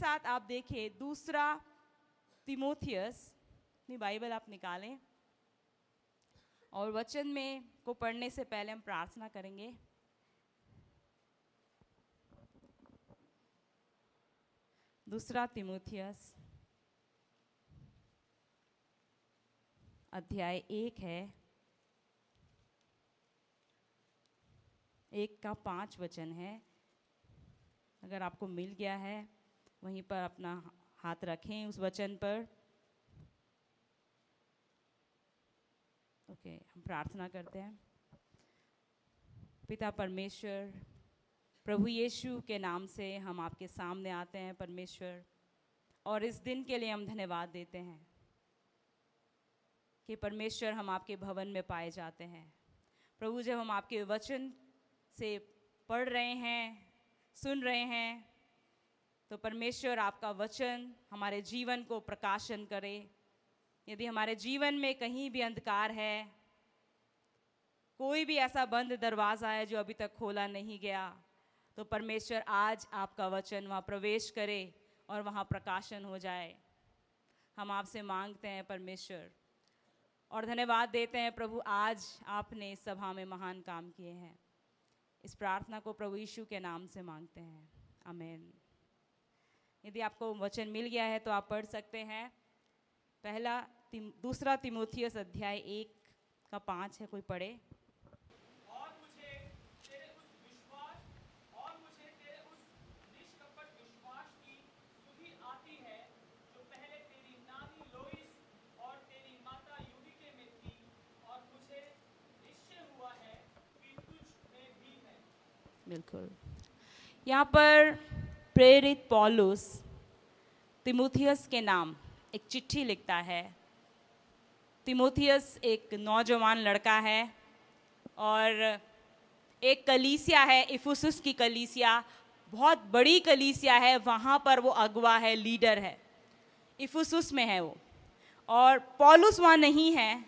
साथ आप देखिए दूसरा तिमोथियस, अपनी बाइबल आप निकालें और वचन में को पढ़ने से पहले हम प्रार्थना करेंगे। दूसरा तिमोथियस अध्याय 1 है, 1-5 वचन है। अगर आपको मिल गया है वहीं पर अपना हाथ रखें उस वचन पर। ओके, हम प्रार्थना करते हैं। पिता परमेश्वर, प्रभु यीशु के नाम से हम आपके सामने आते हैं परमेश्वर, और इस दिन के लिए हम धन्यवाद देते हैं कि परमेश्वर हम आपके भवन में पाए जाते हैं। प्रभु, जब हम आपके वचन से पढ़ रहे हैं, सुन रहे हैं, तो परमेश्वर आपका वचन हमारे जीवन को प्रकाशन करे। यदि हमारे जीवन में कहीं भी अंधकार है, कोई भी ऐसा बंद दरवाज़ा है जो अभी तक खोला नहीं गया, तो परमेश्वर आज आपका वचन वहाँ प्रवेश करे और वहाँ प्रकाशन हो जाए। हम आपसे मांगते हैं परमेश्वर, और धन्यवाद देते हैं प्रभु, आज आपने सभा में महान काम किए हैं। इस प्रार्थना को प्रभु यीशु के नाम से मांगते हैं, आमीन। यदि आपको वचन मिल गया है तो आप पढ़ सकते हैं। दूसरा तिमोथियस अध्याय 1-5 है, कोई पढ़े। और मुझे तेरे उस निष्कपट विश्वास की सुधि आती है जो पहले तेरी नानी लोइस और तेरी माता यूनिके में थी, और मुझे निश्चय हुआ है कि तुझ में भी है। बिल्कुल। यहाँ पर प्रेरित पौलुस तिमोथियस के नाम एक चिट्ठी लिखता है। तिमोथियस एक नौजवान लड़का है और एक कलीसिया है, इफुसुस की कलीसिया, बहुत बड़ी कलीसिया है, वहाँ पर वो अगवा है, लीडर है, इफुसुस में है वो। और पौलुस वहाँ नहीं है,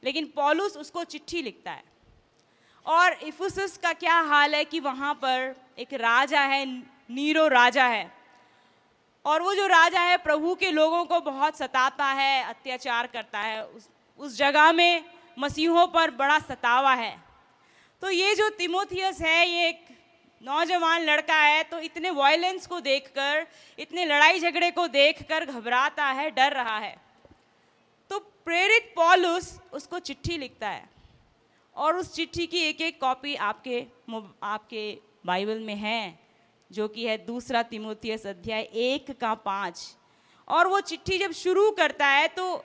लेकिन पौलुस उसको चिट्ठी लिखता है। और इफुसुस का क्या हाल है कि वहाँ पर एक राजा है, नीरो राजा है, और वो जो राजा है प्रभु के लोगों को बहुत सताता है, अत्याचार करता है। उस जगह में मसीहों पर बड़ा सतावा है। तो ये जो तिमोथियस है, ये एक नौजवान लड़का है, तो इतने वायलेंस को देखकर, इतने लड़ाई झगड़े को देखकर घबराता है, डर रहा है। तो प्रेरित पौलुस उसको चिट्ठी लिखता है, और उस चिट्ठी की एक एक कॉपी आपके बाइबल में है, जो कि है दूसरा तिमोथियस अध्याय 1-5। और वो चिट्ठी जब शुरू करता है तो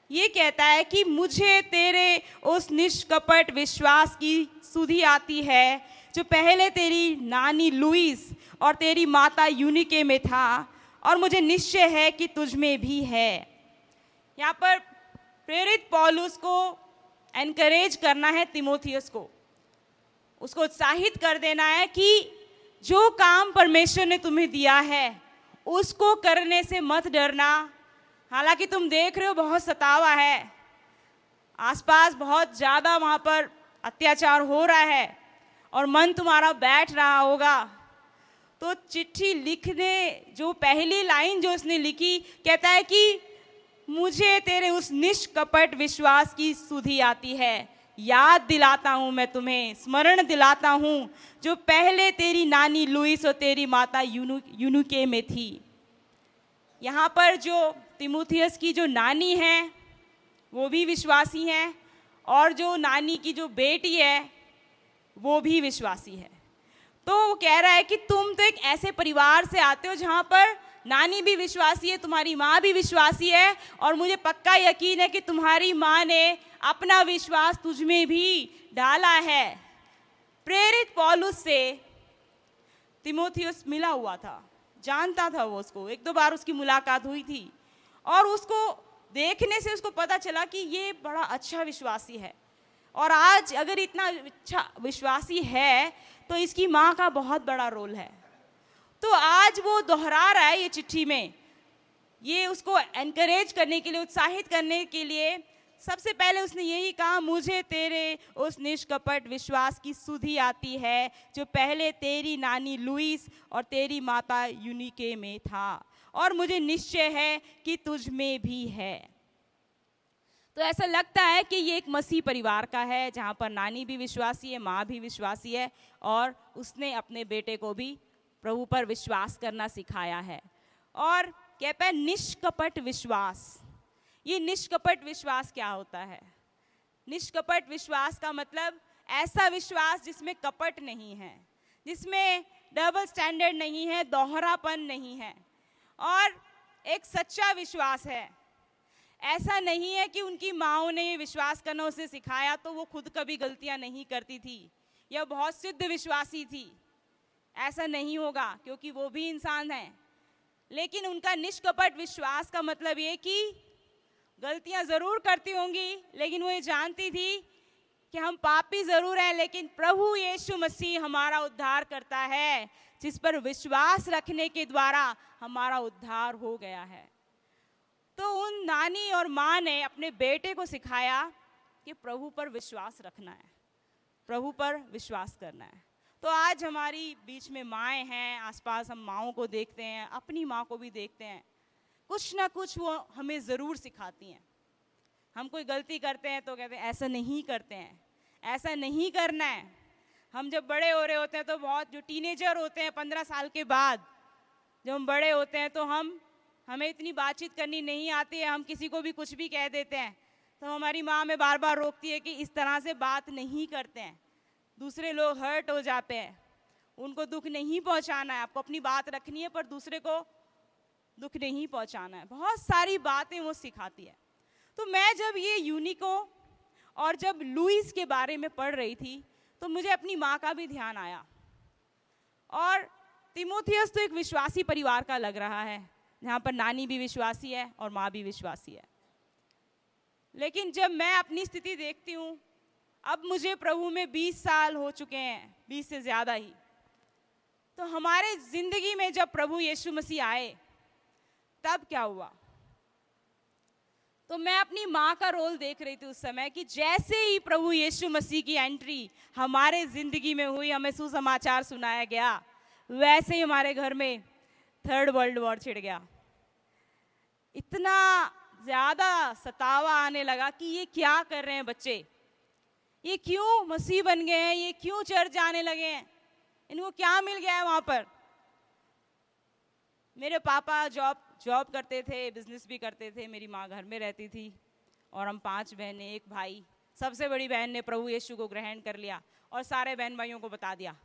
ये कहता है कि मुझे तेरे उस निष्कपट विश्वास की सुधि आती है जो पहले तेरी नानी लुईस और तेरी माता यूनिके में था, और मुझे निश्चय है कि तुझ में भी है। यहाँ पर प्रेरित पौलुस को एनकरेज करना है तिमोथियस को, उसको उत्साहित कर देना है कि जो काम परमेश्वर ने तुम्हें दिया है उसको करने से मत डरना। हालांकि तुम देख रहे हो बहुत सतावा है, आसपास बहुत ज़्यादा वहाँ पर अत्याचार हो रहा है, और मन तुम्हारा बैठ रहा होगा। तो चिट्ठी लिखने जो पहली लाइन जो उसने लिखी, कहता है कि मुझे तेरे उस निष्कपट विश्वास की सुधि आती है, याद दिलाता हूँ मैं तुम्हें, स्मरण दिलाता हूँ जो पहले तेरी नानी लुईस और तेरी माता यूनुके में थी। यहाँ पर जो तिमोथियस की जो नानी है वो भी विश्वासी हैं, और जो नानी की जो बेटी है वो भी विश्वासी है। तो वो कह रहा है कि तुम तो एक ऐसे परिवार से आते हो जहाँ पर नानी भी विश्वासी है, तुम्हारी माँ भी विश्वासी है, और मुझे पक्का यकीन है कि तुम्हारी माँ ने अपना विश्वास तुझ में भी डाला है। प्रेरित पौलुस से तिमोथियस मिला हुआ था, जानता था वो उसको, 1-2 बार उसकी मुलाकात हुई थी, और उसको देखने से उसको पता चला कि ये बड़ा अच्छा विश्वासी है। और आज अगर इतना अच्छा विश्वासी है तो इसकी माँ का बहुत बड़ा रोल है। तो आज वो दोहरा रहा है ये चिट्ठी में, ये उसको एनकरेज करने के लिए, उत्साहित करने के लिए सबसे पहले उसने यही कहा, मुझे तेरे उस निष्कपट विश्वास की सुधि आती है जो पहले तेरी नानी लुईस और तेरी माता यूनिके में था, और मुझे निश्चय है कि तुझ में भी है। तो ऐसा लगता है कि ये एक मसीह परिवार का है, जहाँ पर नानी भी विश्वासी है, माँ भी विश्वासी है, और उसने अपने बेटे को भी प्रभु पर विश्वास करना सिखाया है। और कहता है निष्कपट विश्वास। ये निष्कपट विश्वास क्या होता है? निष्कपट विश्वास का मतलब ऐसा विश्वास जिसमें कपट नहीं है, जिसमें डबल स्टैंडर्ड नहीं है, दोहरापन नहीं है, और एक सच्चा विश्वास है। ऐसा नहीं है कि उनकी माँओं ने विश्वास करना उसे सिखाया तो वो खुद कभी गलतियां नहीं करती थी या बहुत सिद्ध विश्वासी थी। ऐसा नहीं होगा, क्योंकि वो भी इंसान है। लेकिन उनका निष्कपट विश्वास का मतलब ये कि गलतियां जरूर करती होंगी, लेकिन वो ये जानती थी कि हम पापी जरूर हैं, लेकिन प्रभु यीशु मसीह हमारा उद्धार करता है, जिस पर विश्वास रखने के द्वारा हमारा उद्धार हो गया है। तो उन नानी और माँ ने अपने बेटे को सिखाया कि प्रभु पर विश्वास रखना है, प्रभु पर विश्वास करना है। तो आज हमारी बीच में माएँ हैं, आसपास हम माँओं को देखते हैं, अपनी माँ को भी देखते हैं, कुछ ना कुछ वो हमें ज़रूर सिखाती हैं। हम कोई गलती करते हैं तो कहते हैं ऐसा नहीं करते हैं, ऐसा नहीं करना है। हम जब बड़े हो रहे होते हैं तो बहुत, जो टीनेजर होते हैं 15 साल के बाद, जब हम बड़े होते हैं तो हमें इतनी बातचीत करनी नहीं आती है, हम किसी को भी कुछ भी कह देते हैं, तो हमारी माँ हमें बार बार रोकती है कि इस तरह से बात नहीं करते हैं, दूसरे लोग हर्ट हो जाते हैं, उनको दुख नहीं पहुँचाना है, आपको अपनी बात रखनी है पर दूसरे को दुख नहीं पहुंचाना है। बहुत सारी बातें वो सिखाती है। तो मैं जब ये यूनिको और जब लुईस के बारे में पढ़ रही थी तो मुझे अपनी माँ का भी ध्यान आया। और तिमोथियस तो एक विश्वासी परिवार का लग रहा है, जहाँ पर नानी भी विश्वासी है और माँ भी विश्वासी है। लेकिन जब मैं अपनी स्थिति देखती हूँ, अब मुझे प्रभु में 20 साल हो चुके हैं, 20 से ज़्यादा ही। तो हमारे ज़िंदगी में जब प्रभु यीशु मसीह आए तब क्या हुआ? तो मैं अपनी माँ का रोल देख रही थी उस समय कि जैसे ही प्रभु यीशु मसीह की एंट्री हमारे ज़िंदगी में हुई, हमें सुसमाचार सुनाया गया, वैसे ही हमारे घर में 3rd वर्ल्ड वॉर छिड़ गया। इतना ज़्यादा सतावा आने लगा कि ये क्या कर रहे हैं बच्चे, ये क्यों मसीह बन गए हैं, ये क्यों चर्च जाने लगे हैं, इनको क्या मिल गया है वहाँ पर। मेरे पापा जॉब करते थे, बिजनेस भी करते थे, मेरी माँ घर में रहती थी, और हम 5 बहनें, 1 भाई। सबसे बड़ी बहन ने प्रभु यीशु को ग्रहण कर लिया और सारे बहन भाइयों को बता दिया।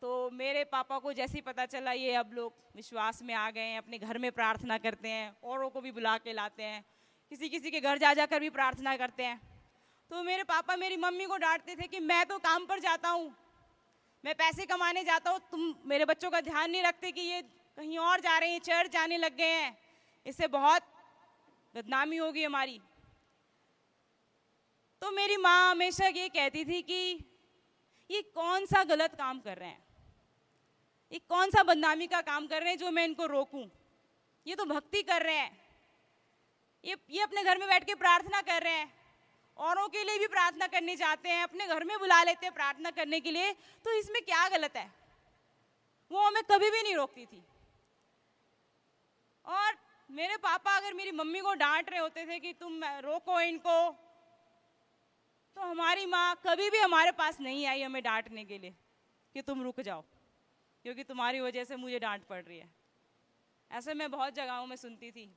तो मेरे पापा को जैसे ही पता चला ये अब लोग विश्वास में आ गए हैं, अपने घर में प्रार्थना करते हैं, औरों को भी बुला के लाते हैं, किसी किसी के घर जा जाकर भी प्रार्थना करते हैं। तो मेरे पापा मेरी मम्मी को डांटते थे कि मैं तो काम पर जाता हूँ, मैं पैसे कमाने जाता हूँ, तुम मेरे बच्चों का ध्यान नहीं रखते कि ये कहीं और जा रहे हैं, चर्च जाने लग गए हैं, इससे बहुत बदनामी होगी हमारी। तो मेरी माँ हमेशा ये कहती थी कि ये कौन सा गलत काम कर रहे हैं, ये कौन सा बदनामी का काम कर रहे हैं जो मैं इनको रोकूं, ये तो भक्ति कर रहे हैं, ये अपने घर में बैठ के प्रार्थना कर रहे हैं, औरों के लिए भी प्रार्थना करने जाते हैं, अपने घर में बुला लेते हैं प्रार्थना करने के लिए, तो इसमें क्या गलत है। वो हमें कभी भी नहीं रोकती थी। और मेरे पापा अगर मेरी मम्मी को डांट रहे होते थे कि तुम रोको इनको, तो हमारी माँ कभी भी हमारे पास नहीं आई हमें डांटने के लिए कि तुम रुक जाओ, क्योंकि तुम्हारी वजह से मुझे डांट पड़ रही है। ऐसे मैं बहुत जगहों में सुनती थी।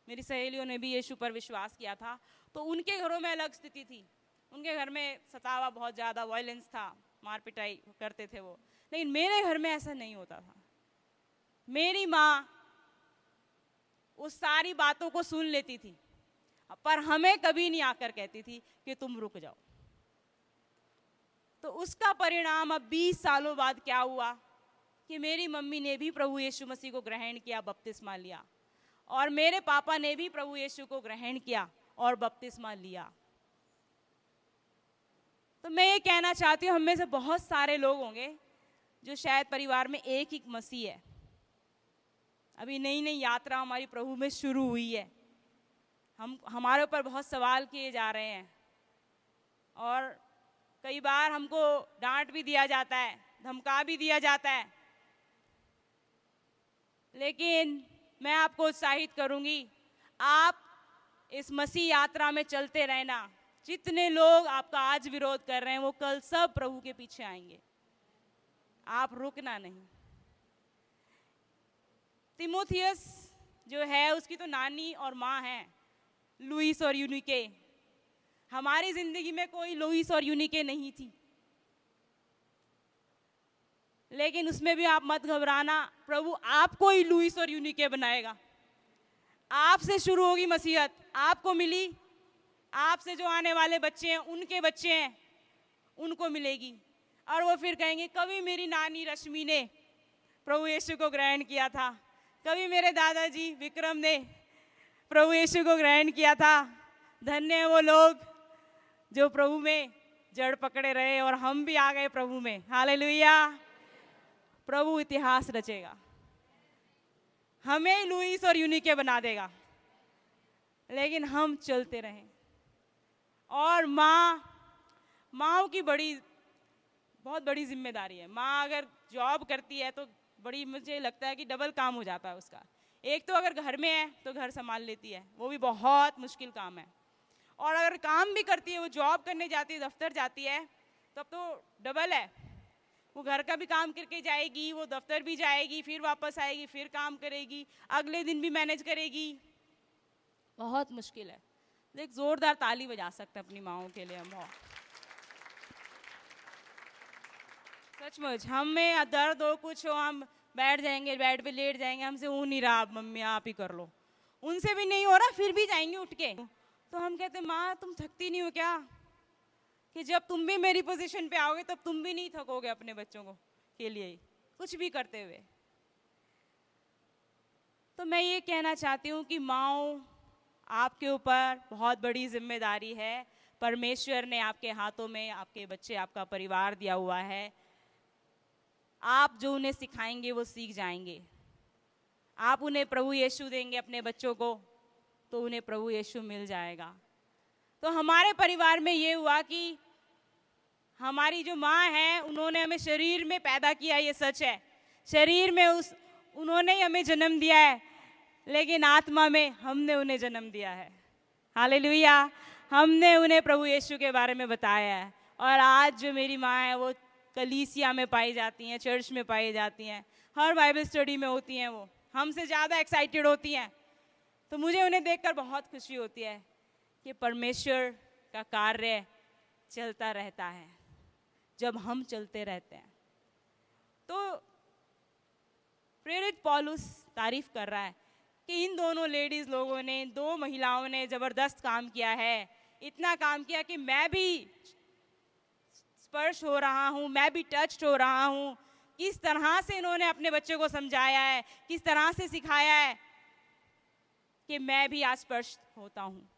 मेरी सहेलियों ने भी यीशु पर विश्वास किया था, तो उनके घरों में अलग स्थिति थी, उनके घर में सतावा बहुत ज़्यादा, वायलेंस था, मार पिटाई करते थे वो। लेकिन मेरे घर में ऐसा नहीं होता था। मेरी माँ उस सारी बातों को सुन लेती थी, पर हमें कभी नहीं आकर कहती थी कि तुम रुक जाओ। तो उसका परिणाम अब 20 सालों बाद क्या हुआ कि मेरी मम्मी ने भी प्रभु यीशु मसीह को ग्रहण किया, बपतिस्मा लिया, और मेरे पापा ने भी प्रभु यीशु को ग्रहण किया और बपतिस्मा लिया। तो मैं ये कहना चाहती हूँ, हम में से बहुत सारे लोग होंगे जो शायद परिवार में एक ही मसीह है, अभी नई नई यात्रा हमारी प्रभु में शुरू हुई है, हमारे ऊपर बहुत सवाल किए जा रहे हैं और कई बार हमको डांट भी दिया जाता है, धमका भी दिया जाता है। लेकिन मैं आपको उत्साहित करूंगी, आप इस मसीह यात्रा में चलते रहना। जितने लोग आपका आज विरोध कर रहे हैं वो कल सब प्रभु के पीछे आएंगे, आप रुकना नहीं। तिमोथियस जो है उसकी तो नानी और माँ है लुइस और यूनिके। हमारी जिंदगी में कोई लुइस और यूनिके नहीं थी, लेकिन उसमें भी आप मत घबराना, प्रभु आपको ही लुइस और यूनिके बनाएगा। आपसे शुरू होगी मसीहत, आपको मिली, आपसे जो आने वाले बच्चे हैं उनके बच्चे हैं उनको मिलेगी। और वो फिर कहेंगे कभी मेरी नानी रश्मि ने प्रभु यीशु को ग्रहण किया था, कभी मेरे दादाजी विक्रम ने प्रभु यीशु को ग्रहण किया था। धन्य है वो लोग जो प्रभु में जड़ पकड़े रहे और हम भी आ गए प्रभु में। हालेलुया। प्रभु इतिहास रचेगा, हमें लुइस और यूनिके बना देगा, लेकिन हम चलते रहें। और माँ की बहुत बड़ी जिम्मेदारी है। माँ अगर जॉब करती है तो बड़ी, मुझे लगता है कि डबल काम हो जाता है उसका। एक तो अगर घर में है तो घर संभाल लेती है, वो भी बहुत मुश्किल काम है। और अगर काम भी करती है, वो जॉब करने जाती है, दफ्तर जाती है, तब तो डबल है। वो घर का भी काम करके जाएगी, वो दफ्तर भी जाएगी, फिर वापस आएगी, फिर काम करेगी, अगले दिन भी मैनेज करेगी। बहुत मुश्किल है। एक जोरदार ताली बजा सकते हैं अपनी माँओं के लिए हम। सचमुच हमें दर्द हो, कुछ हो, हम बैठ जाएंगे, बेड पे लेट जाएंगे, हमसे हो नहीं रहा, आप मम्मी आप ही कर लो। उनसे भी नहीं हो रहा, फिर भी जाएंगे उठ के। तो हम कहते माँ तुम थकती नहीं हो क्या, कि जब तुम भी मेरी पोजीशन पे आओगे तब तुम भी नहीं थकोगे अपने बच्चों को के लिए कुछ भी करते हुए। तो मैं ये कहना चाहती हूँ कि माँओं, आपके ऊपर बहुत बड़ी जिम्मेदारी है। परमेश्वर ने आपके हाथों में आपके बच्चे, आपका परिवार दिया हुआ है। आप जो उन्हें सिखाएंगे वो सीख जाएंगे। आप उन्हें प्रभु यीशु देंगे अपने बच्चों को तो उन्हें प्रभु यीशु मिल जाएगा। तो हमारे परिवार में ये हुआ कि हमारी जो माँ है उन्होंने हमें शरीर में पैदा किया, ये सच है, शरीर में उन्होंने ही हमें जन्म दिया है, लेकिन आत्मा में हमने उन्हें जन्म दिया है। हालेलुया। हमने उन्हें प्रभु यीशु के बारे में बताया है। और आज जो मेरी माँ है वो कलीसिया में पाई जाती हैं, चर्च में पाई जाती हैं, हर बाइबल स्टडी में होती हैं, वो हमसे ज़्यादा एक्साइटेड होती हैं। तो मुझे उन्हें देखकर बहुत खुशी होती है कि परमेश्वर का कार्य चलता रहता है जब हम चलते रहते हैं। तो प्रेरित पौलुस तारीफ कर रहा है कि इन दोनों लेडीज़ लोगों ने, दो महिलाओं ने ज़बरदस्त काम किया है। इतना काम किया कि मैं भी स्पर्श हो रहा हूँ, मैं भी टच हो रहा हूँ। किस तरह से इन्होंने अपने बच्चों को समझाया है, किस तरह से सिखाया है कि मैं भी आज स्पर्श होता हूँ।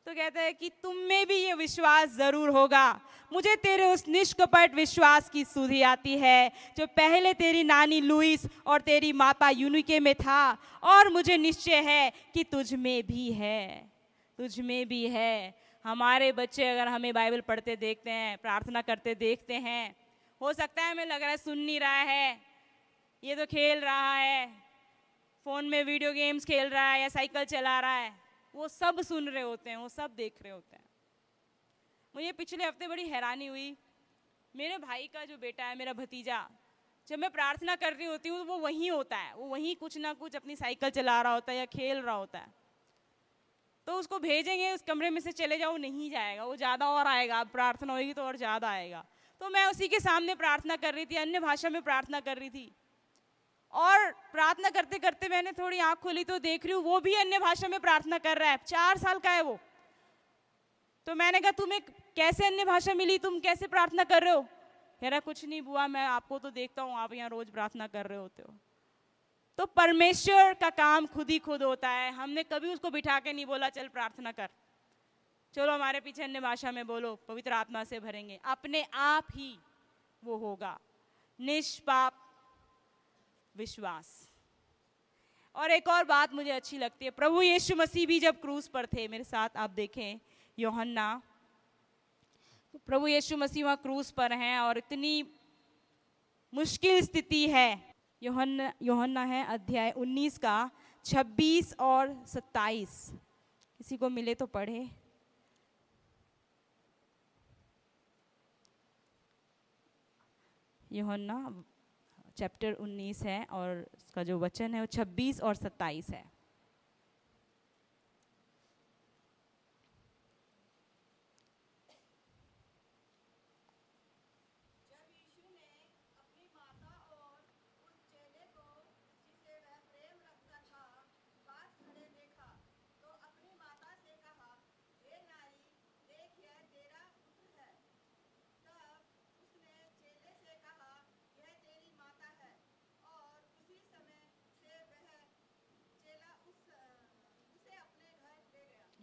तो कहता है कि तुम में भी ये विश्वास जरूर होगा। मुझे तेरे उस निष्कपट विश्वास की सुधि आती है जो पहले तेरी नानी लुइस और तेरी माता यूनिके में था, और मुझे निश्चय है कि तुझ में भी है, तुझ में भी है। हमारे बच्चे अगर हमें बाइबल पढ़ते देखते हैं, प्रार्थना करते देखते हैं, हो सकता है हमें लग रहा है सुन नहीं रहा है, ये तो खेल रहा है, फ़ोन में वीडियो गेम्स खेल रहा है या साइकिल चला रहा है। वो सब सुन रहे होते हैं, वो सब देख रहे होते हैं। मुझे पिछले हफ्ते बड़ी हैरानी हुई, मेरे भाई का जो बेटा है, मेरा भतीजा, जब मैं प्रार्थना कर रही होती हूँ वो वहीं होता है, वो वहीं कुछ ना कुछ अपनी साइकिल चला रहा होता है या खेल रहा होता है। तो उसको भेजेंगे उस कमरे में से चले जाओ, नहीं जाएगा, वो ज़्यादा और आएगा, प्रार्थना होगी तो और ज़्यादा आएगा। तो मैं उसी के सामने प्रार्थना कर रही थी, अन्य भाषा में प्रार्थना कर रही थी, और प्रार्थना करते करते मैंने थोड़ी आंख खोली तो देख रही हूँ वो भी अन्य भाषा में प्रार्थना कर रहा है। 4 साल का है वो। तो मैंने कहा तुम्हें कैसे अन्य भाषा मिली, तुम कैसे प्रार्थना कर रहे हो? कह रहा कुछ नहीं बुआ, मैं आपको तो देखता हूँ, आप यहाँ रोज प्रार्थना कर रहे होते हो। तो परमेश्वर का काम खुद ही खुद होता है। हमने कभी उसको बिठा के नहीं बोला चल प्रार्थना कर, चलो हमारे पीछे अन्य भाषा में बोलो, पवित्र आत्मा से भरेंगे। अपने आप ही वो होगा। निष्पाप विश्वास। और एक और बात मुझे अच्छी लगती है, प्रभु यीशु मसीह भी जब क्रूस पर थे, मेरे साथ आप देखें यूहन्ना, तो प्रभु यीशु मसीह वहाँ क्रूस पर हैं और इतनी मुश्किल स्थिति है। यूहन्ना है अध्याय 19 का 26 और 27, किसी को मिले तो पढ़े। यूहन्ना चैप्टर 19 है और उसका जो वचन है वो 26 और 27 है।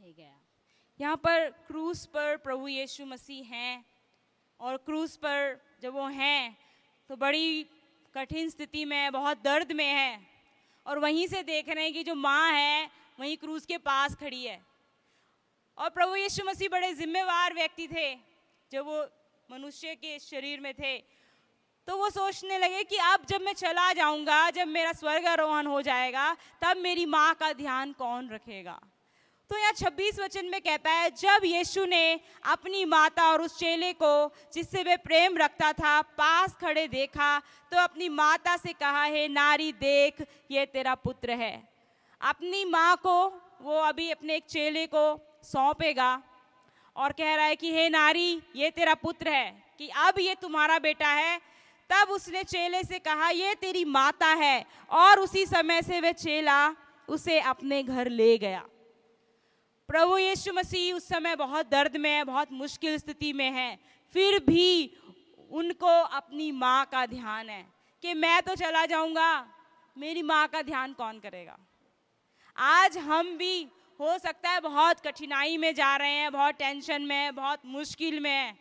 गया यहाँ पर क्रूस पर प्रभु यीशु मसीह हैं और क्रूस पर जब वो हैं तो बड़ी कठिन स्थिति में, बहुत दर्द में है, और वहीं से देख रहे हैं कि जो माँ है वहीं क्रूस के पास खड़ी है। और प्रभु यीशु मसीह बड़े जिम्मेवार व्यक्ति थे। जब वो मनुष्य के शरीर में थे तो वो सोचने लगे कि अब जब मैं चला जाऊंगा, जब मेरा स्वर्गारोहण हो जाएगा, तब मेरी माँ का ध्यान कौन रखेगा। तो यहाँ 26 वचन में कहता है, जब यीशु ने अपनी माता और उस चेले को जिससे वे प्रेम रखता था पास खड़े देखा तो अपनी माता से कहा, हे नारी देख, ये तेरा पुत्र है। अपनी माँ को वो अभी अपने एक चेले को सौंपेगा और कह रहा है कि हे नारी, ये तेरा पुत्र है, कि अब ये तुम्हारा बेटा है। तब उसने चेले से कहा, ये तेरी माता है, और उसी समय से वे चेला उसे अपने घर ले गया। प्रभु यीशु मसीह उस समय बहुत दर्द में है, बहुत मुश्किल स्थिति में है, फिर भी उनको अपनी माँ का ध्यान है कि मैं तो चला जाऊंगा, मेरी माँ का ध्यान कौन करेगा। आज हम भी हो सकता है बहुत कठिनाई में जा रहे हैं, बहुत टेंशन में है, बहुत मुश्किल में है।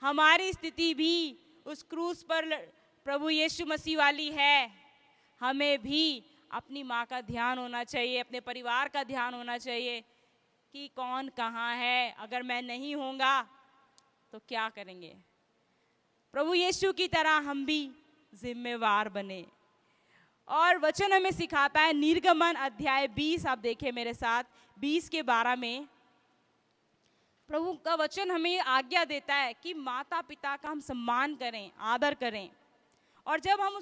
हमारी स्थिति भी उस क्रूस पर प्रभु यीशु मसीह वाली है। हमें भी अपनी माँ का ध्यान होना चाहिए, अपने परिवार का ध्यान होना चाहिए कि कौन कहाँ है, अगर मैं नहीं होऊंगा तो क्या करेंगे। प्रभु यीशु की तरह हम भी जिम्मेवार बने। और वचन हमें सिखाता है, निर्गमन अध्याय 20, आप देखें मेरे साथ, 20 के 12 में प्रभु का वचन हमें आज्ञा देता है कि माता पिता का हम सम्मान करें, आदर करें। और जब हम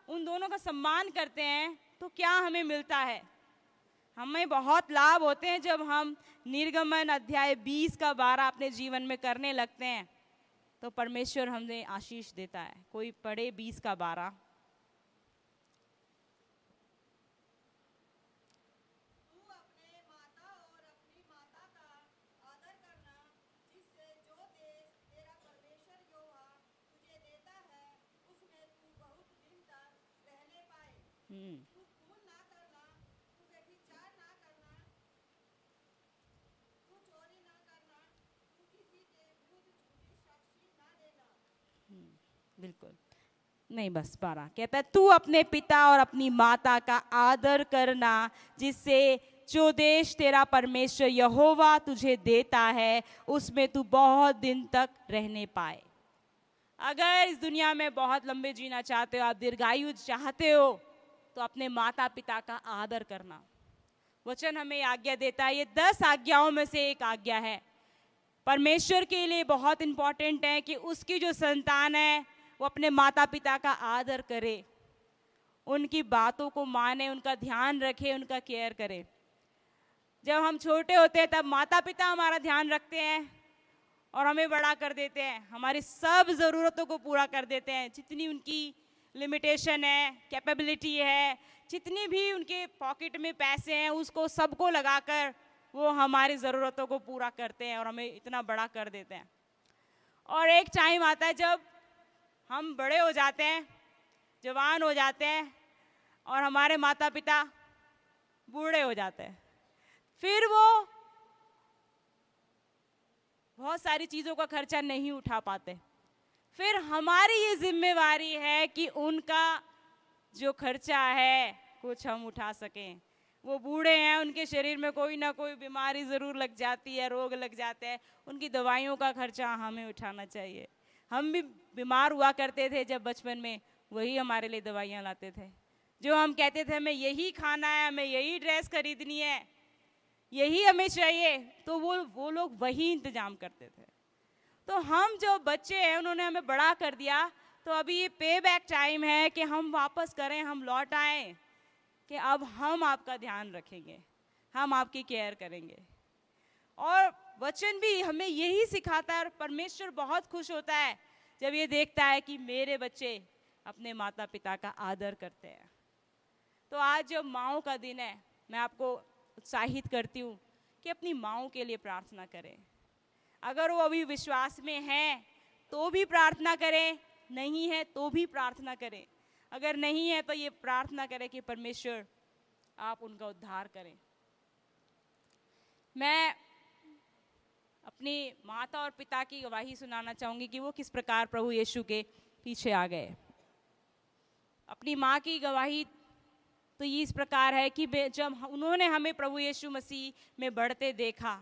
उन दोनों का सम्मान करते हैं तो क्या हमें मिलता है। हमें बहुत लाभ होते हैं जब हम निर्गमन अध्याय 20 का 12 अपने जीवन में करने लगते हैं तो परमेश्वर हमें आशीष देता है। कोई पढ़े 20 का 12। बिल्कुल नहीं, बस 12 कहता है, तू अपने पिता और अपनी माता का आदर करना, जिससे जो देश तेरा परमेश्वर यहोवा तुझे देता है उसमें तू बहुत दिन तक रहने पाए। अगर इस दुनिया में बहुत लंबे जीना चाहते हो, आप दीर्घायु चाहते हो, तो अपने माता पिता का आदर करना। वचन हमें आज्ञा देता है, ये 10 आज्ञाओं में से एक आज्ञा है। परमेश्वर के लिए बहुत इंपॉर्टेंट है कि उसकी जो संतान है वो अपने माता पिता का आदर करे, उनकी बातों को माने, उनका ध्यान रखे, उनका केयर करे। जब हम छोटे होते हैं तब माता पिता हमारा ध्यान रखते हैं और हमें बड़ा कर देते हैं, हमारी सब ज़रूरतों को पूरा कर देते हैं। जितनी उनकी लिमिटेशन है, कैपेबिलिटी है, जितनी भी उनके पॉकेट में पैसे हैं, उसको सबको लगाकर वो हमारी ज़रूरतों को पूरा करते हैं और हमें इतना बड़ा कर देते हैं। और एक टाइम आता है जब हम बड़े हो जाते हैं, जवान हो जाते हैं और हमारे माता पिता बूढ़े हो जाते हैं। फिर वो बहुत सारी चीज़ों का खर्चा नहीं उठा पाते। फिर हमारी ये जिम्मेवारी है कि उनका जो खर्चा है कुछ हम उठा सकें। वो बूढ़े हैं, उनके शरीर में कोई ना कोई बीमारी ज़रूर लग जाती है, रोग लग जाते हैं, उनकी दवाइयों का खर्चा हमें उठाना चाहिए। हम भी बीमार हुआ करते थे जब बचपन में, वही हमारे लिए दवाइयाँ लाते थे। जो हम कहते थे हमें यही खाना है, हमें यही ड्रेस खरीदनी है, यही हमें चाहिए, तो वो लोग वही इंतजाम करते थे। तो हम जो बच्चे हैं उन्होंने हमें बड़ा कर दिया, तो अभी ये पे बैक टाइम है कि हम वापस करें, हम लौट आएँ कि अब हम आपका ध्यान रखेंगे, हम आपकी केयर करेंगे। और वचन भी हमें यही सिखाता है, और परमेश्वर बहुत खुश होता है जब ये देखता है कि मेरे बच्चे अपने माता पिता का आदर करते हैं। तो आज जब माँओं का दिन है, मैं आपको उत्साहित करती हूँ कि अपनी माँओं के लिए प्रार्थना करें। अगर वो अभी विश्वास में हैं तो भी प्रार्थना करें, नहीं है तो भी प्रार्थना करें। अगर नहीं है तो ये प्रार्थना करें कि परमेश्वर आप उनका उद्धार करें। मैं अपनी माता और पिता की गवाही सुनाना चाहूँगी कि वो किस प्रकार प्रभु यीशु के पीछे आ गए। अपनी माँ की गवाही तो ये इस प्रकार है कि जब उन्होंने हमें प्रभु यीशु मसीह में बढ़ते देखा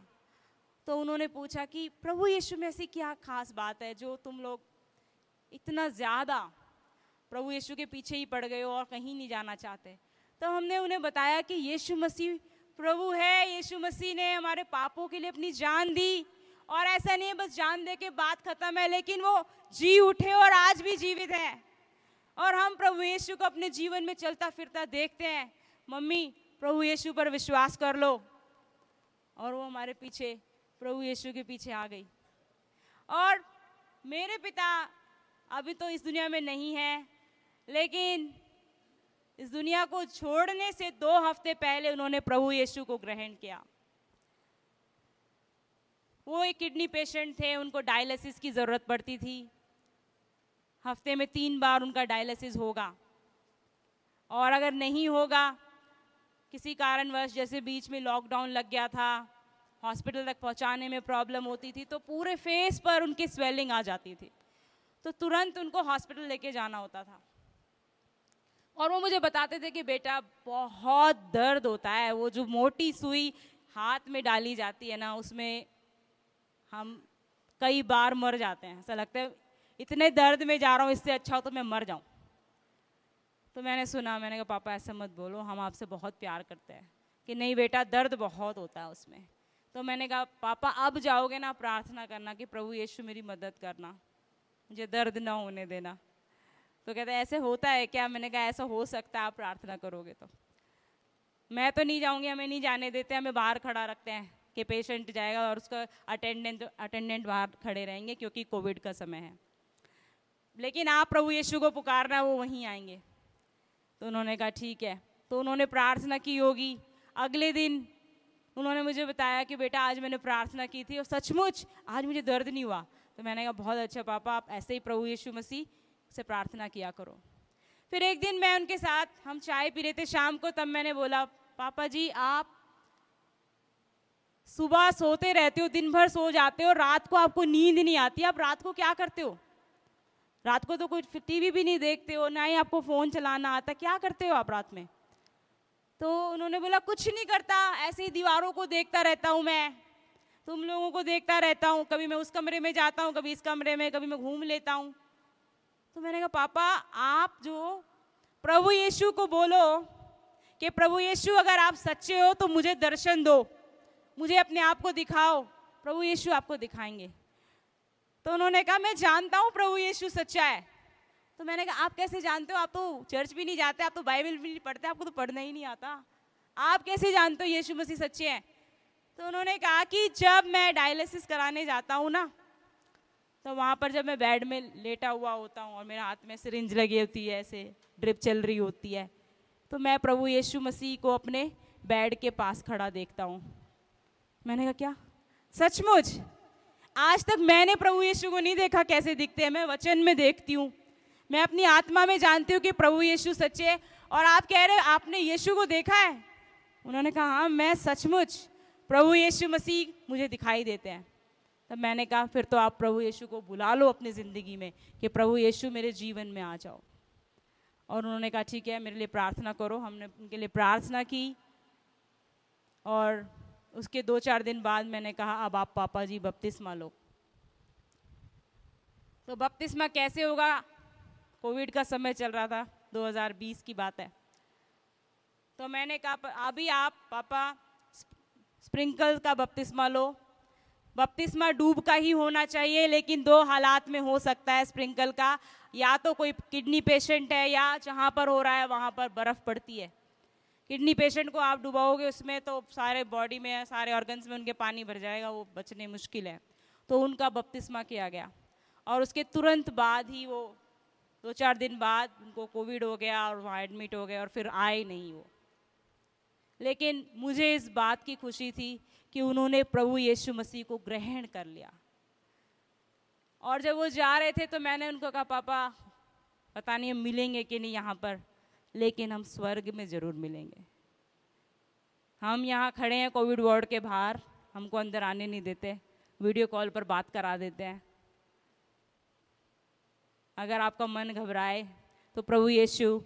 तो उन्होंने पूछा कि प्रभु यीशु में ऐसी क्या खास बात है जो तुम लोग इतना ज़्यादा प्रभु यीशु के पीछे ही पड़ गए हो और कहीं नहीं जाना चाहते। तो हमने उन्हें बताया कि यीशु मसीह प्रभु है, यीशु मसीह ने हमारे पापों के लिए अपनी जान दी, और ऐसा नहीं है बस जान दे के बात खत्म है, लेकिन वो जी उठे और आज भी जीवित हैं। और हम प्रभु यीशु को अपने जीवन में चलता फिरता देखते हैं। मम्मी प्रभु यीशु पर विश्वास कर लो, और वो हमारे पीछे प्रभु यीशु के पीछे आ गई। और मेरे पिता अभी तो इस दुनिया में नहीं है, लेकिन इस दुनिया को छोड़ने से 2 हफ्ते पहले उन्होंने प्रभु यीशु को ग्रहण किया। वो एक किडनी पेशेंट थे, उनको डायलिसिस की ज़रूरत पड़ती थी। हफ्ते में 3 बार उनका डायलिसिस होगा, और अगर नहीं होगा किसी कारणवश, जैसे बीच में लॉकडाउन लग गया था, हॉस्पिटल तक पहुंचाने में प्रॉब्लम होती थी, तो पूरे फेस पर उनकी स्वेलिंग आ जाती थी, तो तुरंत उनको हॉस्पिटल लेके जाना होता था। और वो मुझे बताते थे कि बेटा बहुत दर्द होता है, वो जो मोटी सुई हाथ में डाली जाती है ना, उसमें हम कई बार मर जाते हैं। ऐसा लगता है इतने दर्द में जा रहा हूँ, इससे अच्छा हो तो मैं मर जाऊँ। तो मैंने सुना, मैंने कहा पापा ऐसा मत बोलो, हम आपसे बहुत प्यार करते हैं। कि नहीं बेटा दर्द बहुत होता है उसमें। तो मैंने कहा पापा अब जाओगे ना, प्रार्थना करना कि प्रभु यीशु मेरी मदद करना, मुझे दर्द ना होने देना। तो कहते ऐसे होता है क्या? मैंने कहा ऐसा हो सकता है, आप प्रार्थना करोगे तो। मैं तो नहीं जाऊंगी, हमें नहीं जाने देते, हमें बाहर खड़ा रखते हैं कि पेशेंट जाएगा और उसका अटेंडेंट बाहर खड़े रहेंगे क्योंकि कोविड का समय है, लेकिन आप प्रभु यीशु को पुकारना, वो वहीं आएंगे। तो उन्होंने कहा ठीक है। तो उन्होंने प्रार्थना की होगी। अगले दिन उन्होंने मुझे बताया कि बेटा आज मैंने प्रार्थना की थी और सचमुच आज मुझे दर्द नहीं हुआ। तो मैंने कहा बहुत अच्छा पापा, आप ऐसे ही प्रभु यीशु मसीह से प्रार्थना किया करो। फिर एक दिन मैं उनके साथ, हम चाय पी रहे थे शाम को, तब मैंने बोला पापा जी आप सुबह सोते रहते हो, दिन भर सो जाते हो, रात को आपको नींद नहीं आती, आप रात को क्या करते हो? रात को तो कुछ टीवी भी नहीं देखते हो, ना ही आपको फ़ोन चलाना आता, क्या करते हो आप रात में? तो उन्होंने बोला कुछ नहीं करता, ऐसे ही दीवारों को देखता रहता हूँ, मैं तुम लोगों को देखता रहता हूँ, कभी मैं उस कमरे में जाता हूँ, कभी इस कमरे में, कभी मैं घूम लेता हूँ। तो मैंने कहा पापा आप जो प्रभु यीशु को बोलो कि प्रभु यीशु अगर आप सच्चे हो तो मुझे दर्शन दो, मुझे अपने आप को दिखाओ, प्रभु यीशु आपको दिखाएंगे। तो उन्होंने कहा मैं जानता हूँ प्रभु यीशु सच्चा है। तो मैंने कहा आप कैसे जानते हो? आप तो चर्च भी नहीं जाते, आप तो बाइबल भी नहीं पढ़ते, आपको तो पढ़ना ही नहीं आता, आप कैसे जानते हो यीशु मसीह सच्चे हैं? तो उन्होंने कहा कि जब मैं डायलिसिस कराने जाता हूँ ना, तो वहाँ पर जब मैं बेड में लेटा हुआ होता हूँ और मेरे हाथ में सिरिंज लगी होती है, ऐसे ड्रिप चल रही होती है, तो मैं प्रभु यीशु मसीह को अपने बेड के पास खड़ा देखता हूँ। मैंने कहा क्या सचमुच? आज तक मैंने प्रभु यीशु को नहीं देखा कैसे दिखते हैं, मैं वचन में देखती हूँ, मैं अपनी आत्मा में जानती हूँ कि प्रभु यीशु सच्चे है, और आप कह रहे हो आपने यीशु को देखा है? उन्होंने कहा हाँ मैं सचमुच, प्रभु यीशु मसीह मुझे दिखाई देते हैं। तब मैंने कहा फिर तो आप प्रभु यीशु को बुला लो अपनी ज़िंदगी में कि प्रभु यीशु मेरे जीवन में आ जाओ। और उन्होंने कहा ठीक है मेरे लिए प्रार्थना करो। हमने उनके लिए प्रार्थना की और उसके 2-4 दिन बाद मैंने कहा अब आप पापा जी बपतिस्मा लो। तो बपतिस्मा कैसे होगा? कोविड का समय चल रहा था, 2020 की बात है। तो मैंने कहा अभी आप पापा स्प्रिंकल का बपतिस्मा लो। बपतिस्मा डूब का ही होना चाहिए, लेकिन 2 हालात में हो सकता है स्प्रिंकल का। या तो कोई किडनी पेशेंट है या जहाँ पर हो रहा है वहाँ पर बर्फ़ पड़ती है। किडनी पेशेंट को आप डुबाओगे उसमें तो सारे बॉडी में, सारे ऑर्गन्स में उनके पानी भर जाएगा, वो बचने मुश्किल है। तो उनका बपतिस्मा किया गया और उसके तुरंत बाद ही वो 2-4 दिन बाद उनको कोविड हो गया और वहाँ एडमिट हो गए और फिर आए नहीं वो। लेकिन मुझे इस बात की खुशी थी कि उन्होंने प्रभु यीशु मसीह को ग्रहण कर लिया। और जब वो जा रहे थे तो मैंने उनको कहा पापा पता नहीं हम मिलेंगे कि नहीं यहाँ पर, लेकिन हम स्वर्ग में ज़रूर मिलेंगे। हम यहाँ खड़े हैं कोविड वार्ड के बाहर, हमको अंदर आने नहीं देते, वीडियो कॉल पर बात करा देते हैं। अगर आपका मन घबराए तो प्रभु यीशु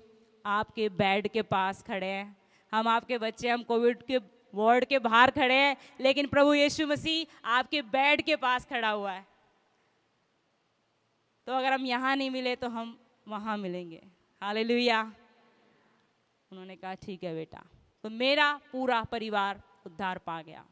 आपके बेड के पास खड़े हैं। हम आपके बच्चे, हम कोविड के वार्ड के बाहर खड़े हैं, लेकिन प्रभु यीशु मसीह आपके बेड के पास खड़ा हुआ है। तो अगर हम यहाँ नहीं मिले तो हम वहाँ मिलेंगे। हालेलुया। उन्होंने कहा ठीक है बेटा। तो मेरा पूरा परिवार उद्धार पा गया।